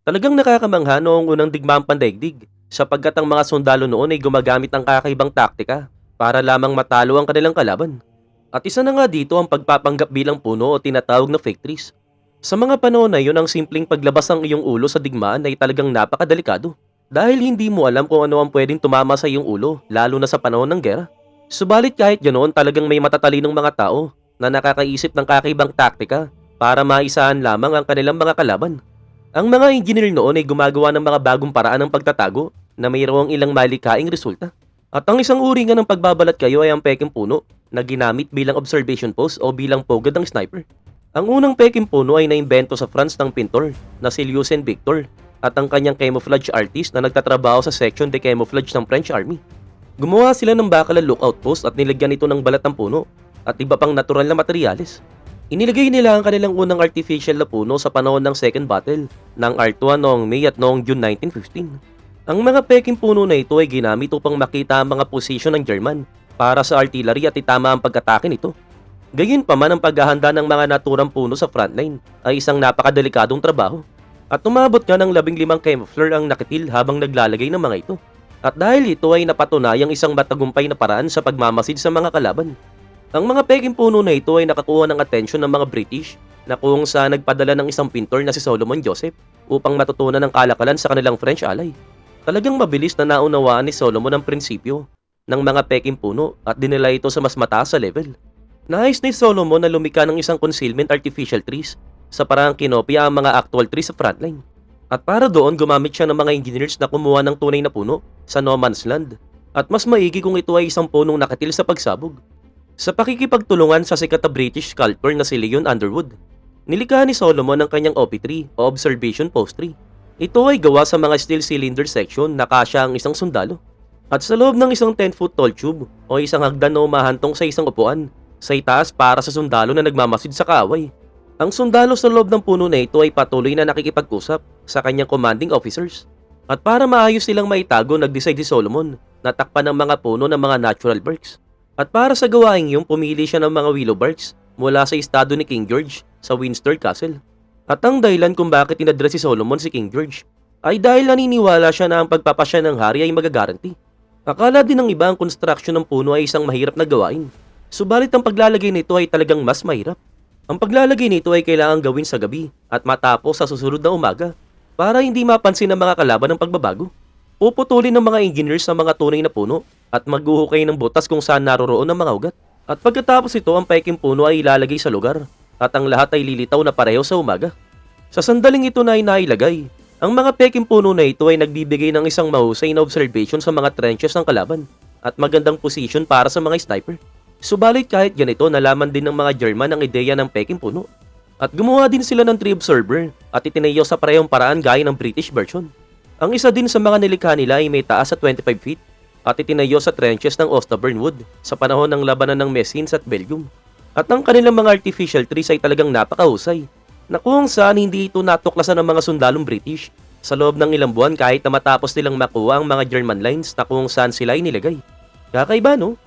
Talagang nakakamangha noong unang digmaang pandaigdig sapagkat ang mga sundalo noon ay gumagamit ng kakaibang taktika para lamang matalo ang kanilang kalaban. At isa na nga dito ang pagpapanggap bilang puno o tinatawag na fake trees. Sa mga panahon na yun, ang simpleng paglabas ng iyong ulo sa digmaan ay talagang napakadelikado. Dahil hindi mo alam kung ano ang pwedeng tumama sa iyong ulo, lalo na sa panahon ng gera. Subalit kahit ganoon, talagang may matatalinong mga tao na nakakaisip ng kakaibang taktika para maisahan lamang ang kanilang mga kalaban. Ang mga engineer noon ay gumagawa ng mga bagong paraan ng pagtatago na mayroong ilang malikaing resulta. At ang isang uri nga ng pagbabalat kayo ay ang pekeng puno na ginamit bilang observation post o bilang pugad ng sniper. Ang unang pekeng puno ay naimbento sa France ng pintor na si Lucien Victor at ang kanyang camouflage artist na nagtatrabaho sa section de camouflage ng French Army. Gumawa sila ng bakal na lookout post at nilagyan ito ng balat ng puno at iba pang natural na materyales. Inilagay nila ang kanilang unang artificial na puno sa panahon ng Second Battle ng Artois noong May at noong June 1915. Ang mga peking puno na ito ay ginamit upang makita ang mga posisyon ng German para sa artillery at itama ang pag-atake nito. Gayunpaman, ang paghahanda ng mga naturang puno sa frontline ay isang napakadelikadong trabaho. At umabot nga ng 15 camoufler ang nakitil habang naglalagay ng mga ito. At dahil ito ay napatunayang isang matagumpay na paraan sa pagmamasid sa mga kalaban. Ang mga peking puno na ito ay nakakuha ng atensyon ng mga British na kung saan nagpadala ng isang pintor na si Solomon Joseph upang matutunan ng kalakalan sa kanilang French ally. Talagang mabilis na naunawaan ni Solomon ang prinsipyo ng mga peking puno at dinala ito sa mas mataas sa level. Nais ni Solomon na lumika ng isang concealment artificial trees sa parang kinopya ang mga actual trees sa frontline. At para doon, gumamit siya ng mga engineers na kumuha ng tunay na puno sa no man's land. At mas maigi kung ito ay isang punong nakatil sa pagsabog. Sa pakikipagtulungan sa sikat na British sculptor na si Leon Underwood, nilikha ni Solomon ang kanyang OP3 o Observation Post 3. Ito ay gawa sa mga steel cylinder section na kasya ang isang sundalo. At sa loob ng isang 10-foot tall tube o isang hagdan na umahantong sa isang upuan, sa itaas para sa sundalo na nagmamasid sa kaaway. Ang sundalo sa loob ng puno na ito ay patuloy na nakikipag-usap sa kanyang commanding officers. At para maayos silang maitago, nag-decide si Solomon na takpan ng mga puno ng mga natural barks. At para sa gawaing yung pumili siya ng mga willow barks mula sa estado ni King George sa Windsor Castle. At ang dahilan kung bakit inadres si Solomon si King George ay dahil naniniwala siya na ang pagpapasya ng hari ay magagaranti. Akala din ng iba ang construction ng puno ay isang mahirap na gawain. Subalit ang paglalagay nito ay talagang mas mahirap. Ang paglalagay nito ay kailangang gawin sa gabi at matapos sa susunod na umaga para hindi mapansin ng mga kalaban ng pagbabago. Puputulin ng mga engineers ang mga tunay na puno at maghuhukay ng butas kung saan naroroon ang mga ugat. At pagkatapos ito, ang peking puno ay ilalagay sa lugar at ang lahat ay lilitaw na pareho sa umaga. Sa sandaling ito na ay nailagay, ang mga peking puno na ito ay nagbibigay ng isang mahusay na observation sa mga trenches ng kalaban at magandang position para sa mga sniper. Subalit kahit ganito, nalaman din ng mga German ang ideya ng peking puno. At gumawa din sila ng tree observer at itinayo sa parehong paraan gaya ng British version. Ang isa din sa mga nilikha nila ay may taas sa 25 feet at itinayo sa trenches ng Ostabern Wood sa panahon ng labanan ng Messines at Belgium. At ang kanilang mga artificial trees ay talagang napakahusay na kung saan hindi ito natuklasan ng mga sundalong British sa loob ng ilang buwan kahit na matapos nilang makuha ang mga German lines na kung saan sila inilagay. Kakaiba, no?